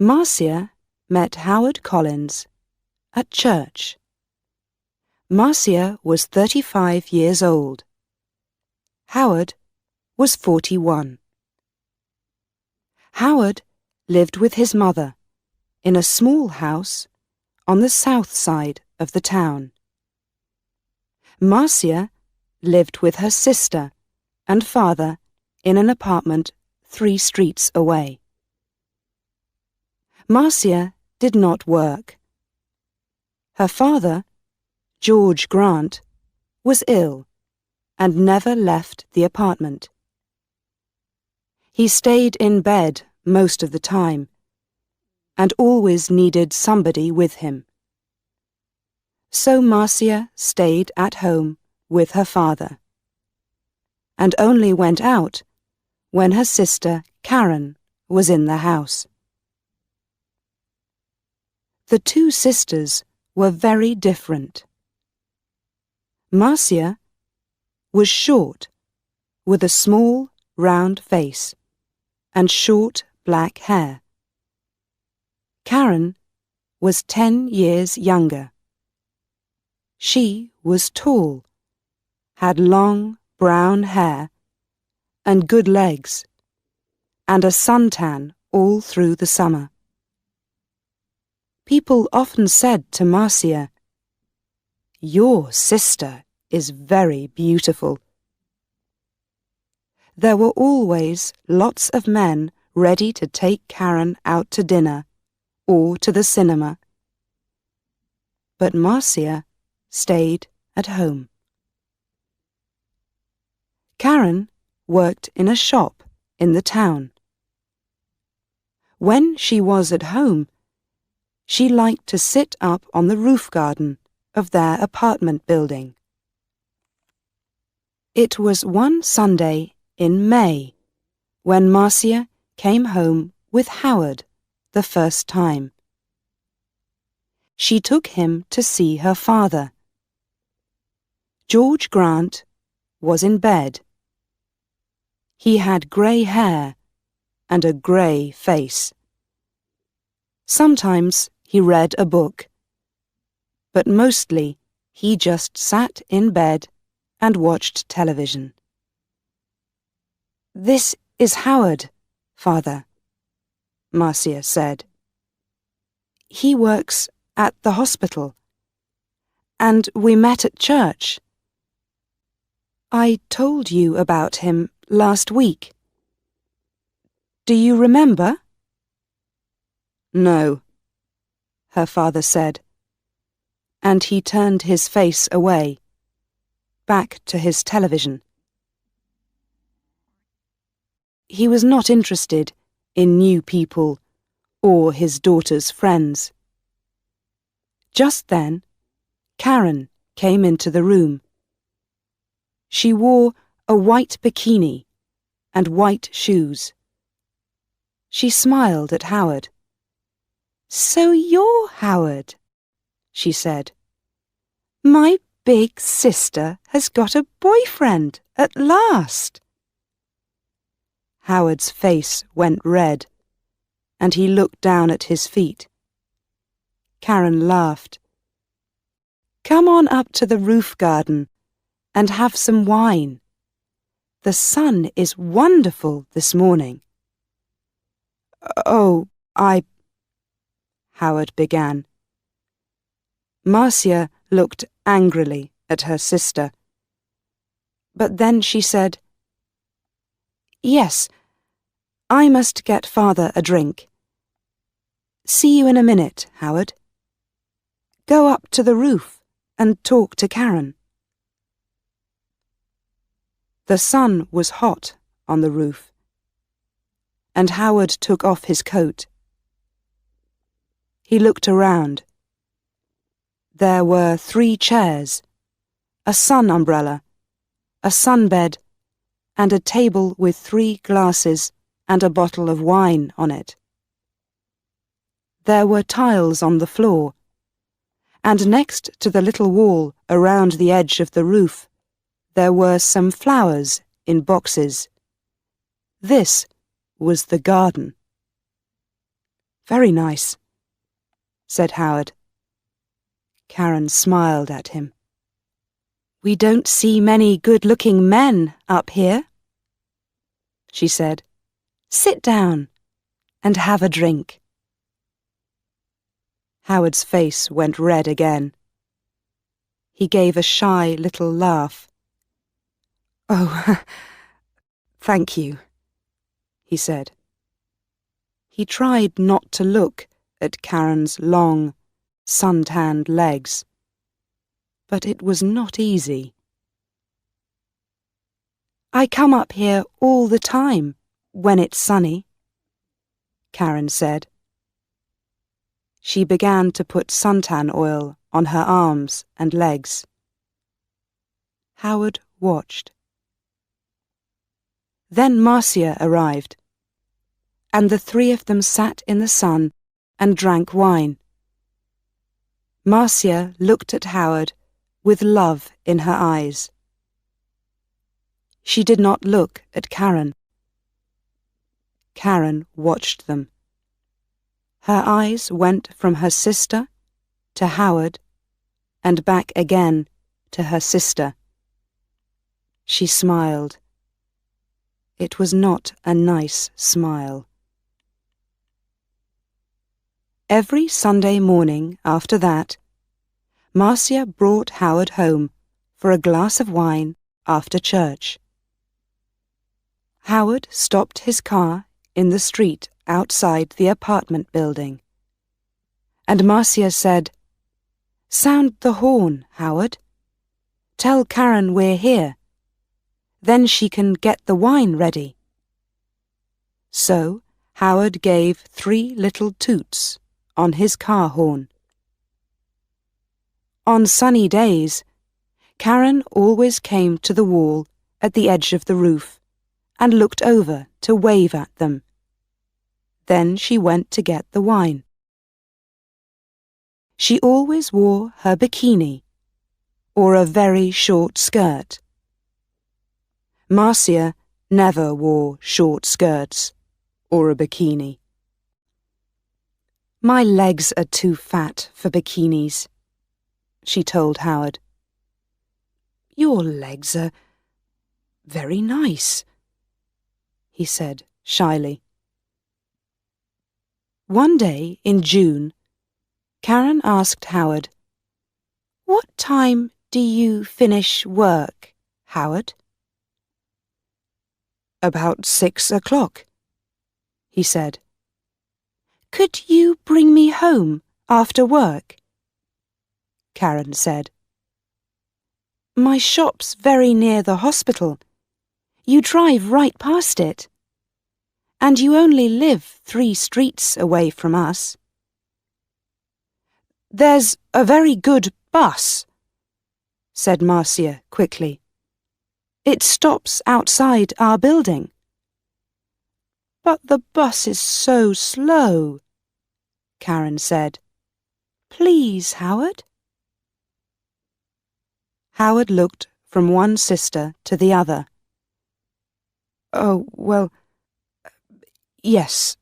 Marcia met Howard Collins at church. Marcia was 35 years old. Howard was 41. Howard lived with his mother in a small house on the south side of the town. Marcia lived with her sister and father in an apartment 3 streets away. Marcia did not work. Her father, George Grant, was ill and never left the apartment. He stayed in bed most of the time and always needed somebody with him. So Marcia stayed at home with her father and only went out when her sister Karen was in the house. The 2 sisters were very different. Marcia was short, with a small, round face and short black hair. Karen was 10 years younger. She was tall, had long brown hair and good legs, and a suntan all through the summer. People often said to Marcia, "Your sister is very beautiful." There were always lots of men ready to take Karen out to dinner or to the cinema. But Marcia stayed at home. Karen worked in a shop in the town. When she was at home, she liked to sit up on the roof garden of their apartment building. It was one Sunday in May when Marcia came home with Howard the first time. She took him to see her father. George Grant was in bed. He had grey hair and a grey face. Sometimes he read a book, but mostly he just sat in bed and watched television. "This is Howard, Father," Marcia said. "He works at the hospital, and we met at church. I told you about him last week. Do you remember?" "No," her father said, and he turned his face away, back to his television. He was not interested in new people or his daughter's friends. Just then, Karen came into the room. She wore a white bikini and white shoes. She smiled at Howard. "So you're Howard," she said. "My big sister has got a boyfriend at last." Howard's face went red, and he looked down at his feet. Karen laughed. "Come on up to the roof garden and have some wine. The sun is wonderful this morning." "Oh, Howard began. Marcia looked angrily at her sister. But then she said, "Yes, I must get Father a drink. See you in a minute, Howard. Go up to the roof and talk to Karen." The sun was hot on the roof, and Howard took off his coat. He looked around. There were 3 chairs, a sun umbrella, a sunbed, and a table with 3 glasses and a bottle of wine on it. There were tiles on the floor, and next to the little wall around the edge of the roof, there were some flowers in boxes. This was the garden. Very nice, said Howard. Karen smiled at him. We don't see many good-looking men up here, she said. Sit down and have a drink. Howard's face went red again. He gave a shy little laugh. Oh, thank you, he said. He tried not to look at Karen's long, sun-tanned legs, but it was not easy. I come up here all the time when it's sunny, Karen said. She began to put suntan oil on her arms and legs. Howard watched. Then Marcia arrived, and the three of them sat in the sun and drank wine. Marcia looked at Howard with love in her eyes. She did not look at Karen. Karen watched them. Her eyes went from her sister to Howard and back again to her sister. She smiled. It was not a nice smile. Every Sunday morning after that, Marcia brought Howard home for a glass of wine after church. Howard stopped his car in the street outside the apartment building, and Marcia said, Sound the horn, Howard. Tell Karen we're here. Then she can get the wine ready. So Howard gave 3 little toots on his car horn. On sunny days, Karen always came to the wall at the edge of the roof and looked over to wave at them. Then she went to get the wine. She always wore her bikini, or a very short skirt. Marcia never wore short skirts or a bikini. My legs are too fat for bikinis, she told Howard. Your legs are very nice, he said shyly. One day in June, Karen asked Howard, What time do you finish work, Howard? About 6 o'clock, he said. Could you bring me home after work? Karen said. My shop's very near the hospital. You drive right past it. And you only live 3 streets away from us. There's a very good bus, said Marcia quickly. It stops outside our building. But the bus is so slow, Karen said. Please, Howard. Howard looked from one sister to the other. Oh, well, yes,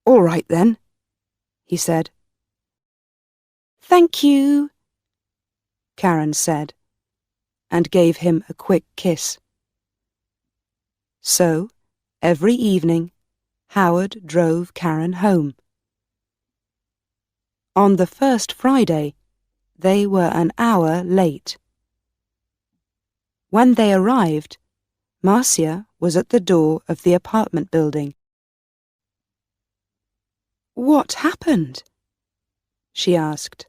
all right then, he said. Thank you, Karen said, and gave him a quick kiss. So, every evening, Howard drove Karen home. On the first Friday, they were an hour late. When they arrived, Marcia was at the door of the apartment building. What happened? She asked.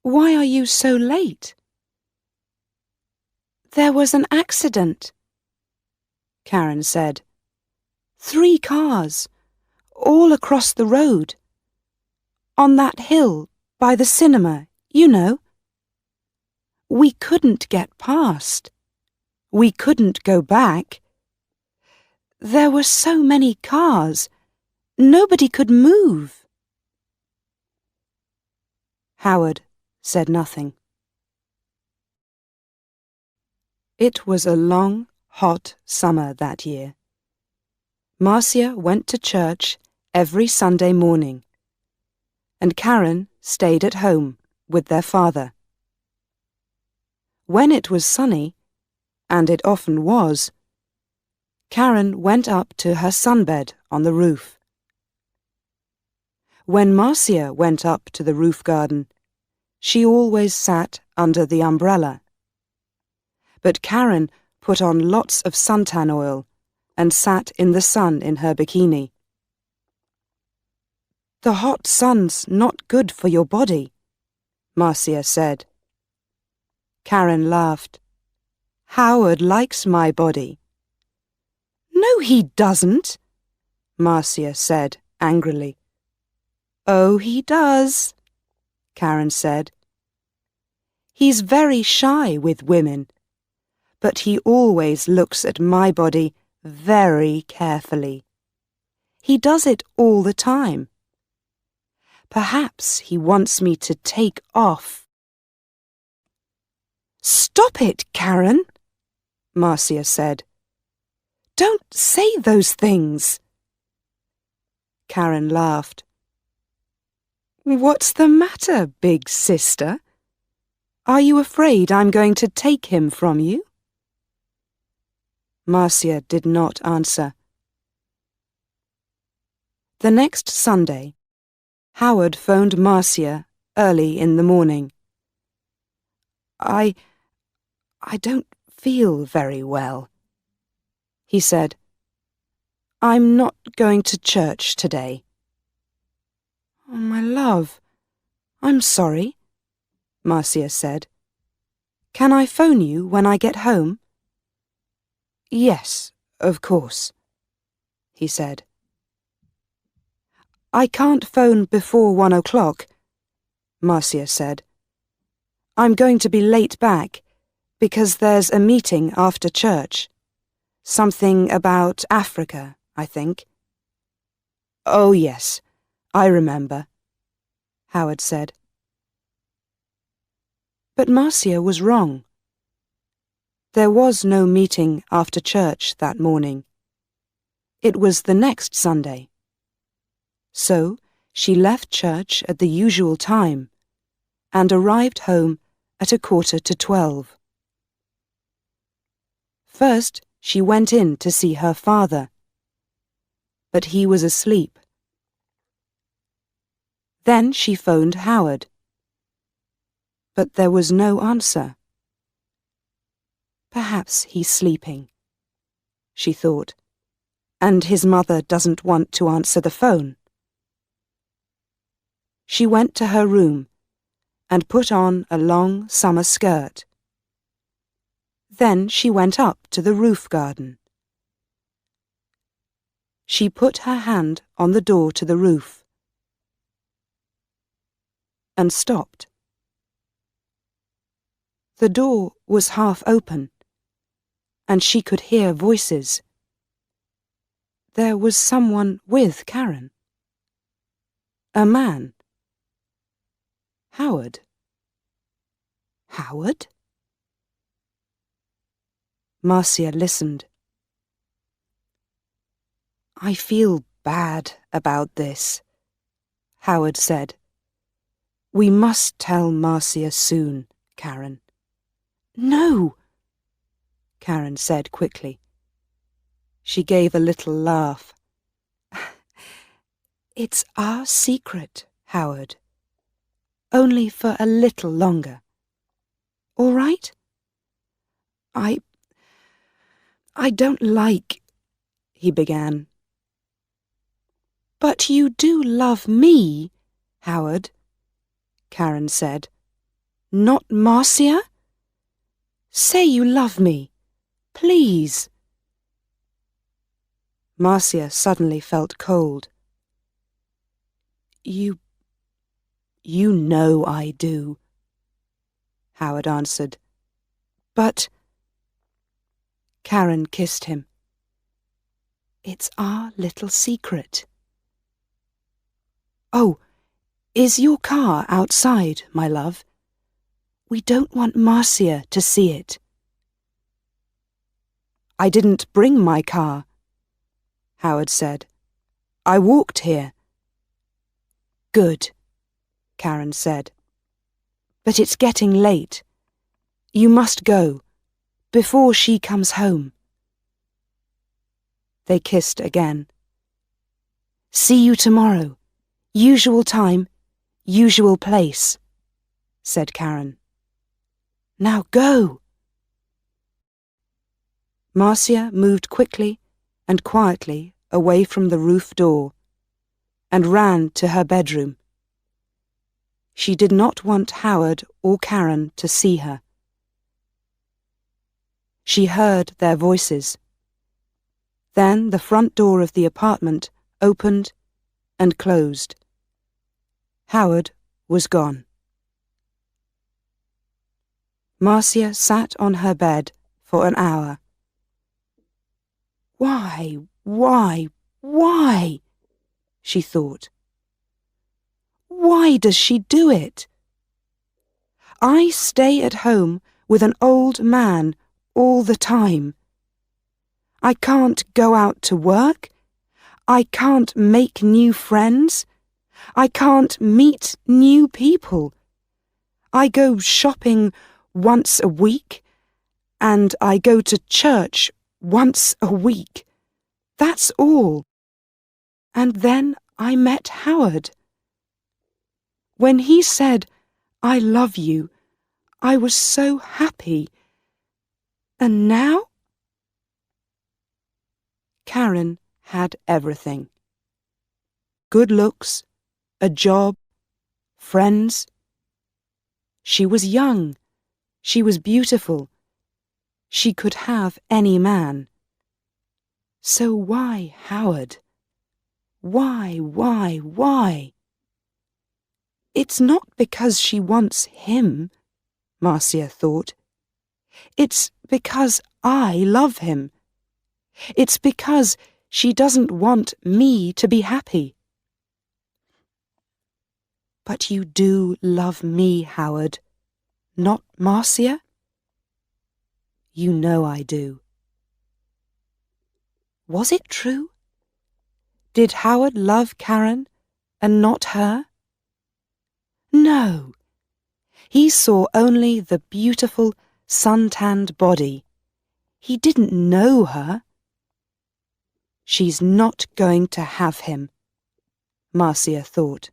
Why are you so late? There was an accident, Karen said. 3 cars, all across the road. On that hill by the cinema, you know. We couldn't get past. We couldn't go back. There were so many cars. Nobody could move. Howard said nothing. It was a long, hot summer that year. Marcia went to church every Sunday morning and Karen stayed at home with their father. When it was sunny, and it often was, Karen went up to her sunbed on the roof. When Marcia went up to the roof garden, she always sat under the umbrella. But Karen put on lots of suntan oil and sat in the sun in her bikini. "The hot sun's not good for your body," Marcia said. Karen laughed. "Howard likes my body." "No, he doesn't," Marcia said angrily. "Oh, he does," Karen said. "He's very shy with women, but he always looks at my body very carefully. He does it all the time. Perhaps he wants me to take off." "Stop it, Karen," Marcia said. "Don't say those things." Karen laughed. "What's the matter, big sister? Are you afraid I'm going to take him from you?" Marcia did not answer. The next Sunday, Howard phoned Marcia early in the morning. I don't feel very well," he said. "I'm not going to church today." "Oh, my love, I'm sorry," Marcia said. "Can I phone you when I get home?" "Yes, of course," he said. "I can't phone before 1 o'clock," Marcia said. "I'm going to be late back because there's a meeting after church. Something about Africa, I think." "Oh, yes, I remember," Howard said. But Marcia was wrong. There was no meeting after church that morning. It was the next Sunday. So she left church at the usual time and arrived home at 11:45. First, she went in to see her father, but he was asleep. Then she phoned Howard, but there was no answer. Perhaps he's sleeping, she thought, and his mother doesn't want to answer the phone. She went to her room and put on a long summer skirt. Then she went up to the roof garden. She put her hand on the door to the roof and stopped. The door was half open, and she could hear voices. There was someone with Karen. A man. Howard. Howard? Marcia listened. "I feel bad about this," Howard said. "We must tell Marcia soon, Karen." "No," Karen said quickly. She gave a little laugh. "It's our secret, Howard. Only for a little longer. All right? I don't like," he began. "But you do love me, Howard," Karen said. "Not Marcia? Say you love me, please." Marcia suddenly felt cold. You know I do," Howard answered. "But—" Karen kissed him. "It's our little secret." "Oh, is your car outside, my love? We don't want Marcia to see it." "I didn't bring my car," Howard said. "I walked here." "Good," Karen said. But it's getting late. You must go, before she comes home. They kissed again. See you tomorrow. Usual time, usual place, said Karen. Now go. Marcia moved quickly and quietly away from the roof door and ran to her bedroom. She did not want Howard or Karen to see her. She heard their voices. Then the front door of the apartment opened and closed. Howard was gone. Marcia sat on her bed for an hour. Why, she thought. Why does she do it? I stay at home with an old man all the time. I can't go out to work. I can't make new friends. I can't meet new people. I go shopping once a week, and I go to church once a week. That's all. And then I met Howard. When he said, I love you, I was so happy. And now? Karen had everything. Good looks, a job, friends. She was young. She was beautiful. She could have any man. So why Howard? Why? It's not because she wants him, Marcia thought. It's because I love him. It's because she doesn't want me to be happy. But you do love me, Howard, not Marcia? You know I do. Was it true? Did Howard love Karen and not her? No. He saw only the beautiful, sun-tanned body. He didn't know her. She's not going to have him, Marcia thought.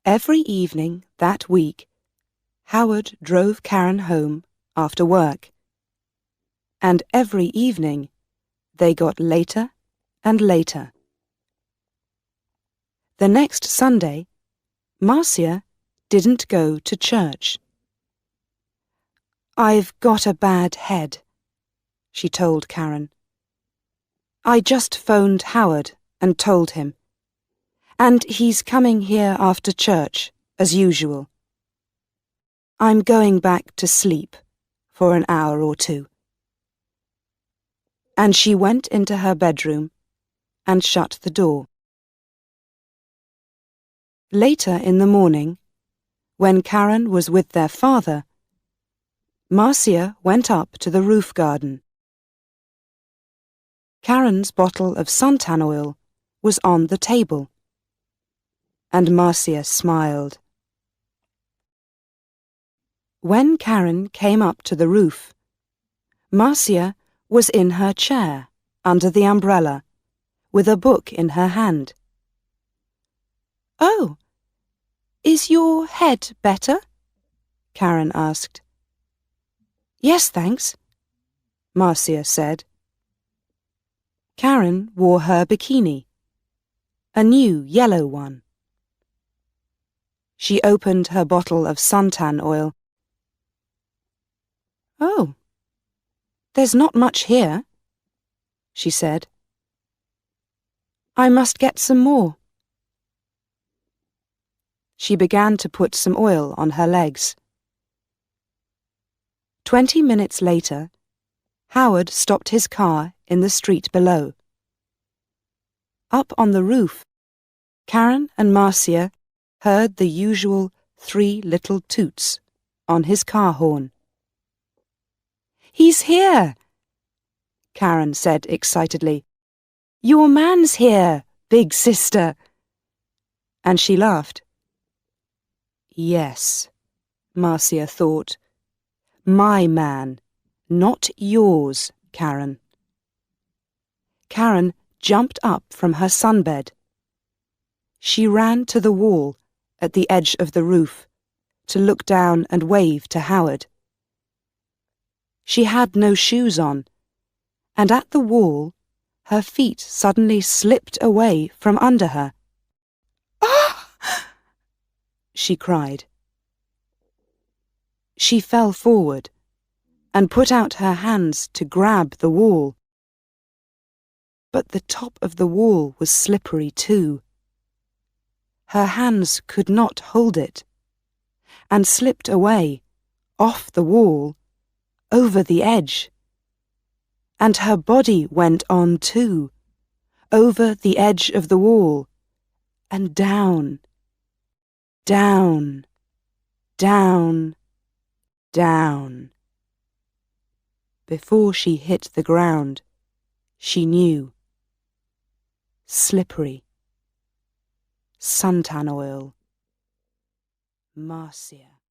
Every evening that week, Howard drove Karen home after work. And every evening, they got later and later. The next Sunday, Marcia didn't go to church. I've got a bad head, she told Karen. I just phoned Howard and told him. And he's coming here after church, as usual. I'm going back to sleep for an hour or two. And she went into her bedroom and shut the door. Later in the morning, when Karen was with their father, Marcia went up to the roof garden. Karen's bottle of suntan oil was on the table, and Marcia smiled. When Karen came up to the roof, Marcia was in her chair under the umbrella, with a book in her hand. Oh, is your head better? Karen asked. Yes, thanks, Marcia said. Karen wore her bikini, a new yellow one. She opened her bottle of suntan oil. Oh, there's not much here, she said. I must get some more. She began to put some oil on her legs. 20 minutes later, Howard stopped his car in the street below. Up on the roof, Karen and Marcia heard the usual 3 little toots on his car horn. He's here, Karen said excitedly. Your man's here, big sister. and she laughed. Yes, Marcia thought. My man, not yours, Karen. Karen jumped up from her sunbed. She ran to the wall at the edge of the roof to look down and wave to Howard. She had no shoes on, and at the wall her feet suddenly slipped away from under her. "Ah!" she cried. She fell forward and put out her hands to grab the wall. But the top of the wall was slippery too. Her hands could not hold it, and slipped away, off the wall, over the edge. And her body went on too, over the edge of the wall, and down, down, down, down. Before she hit the ground, she knew. Slippery. Suntan oil. Marcia.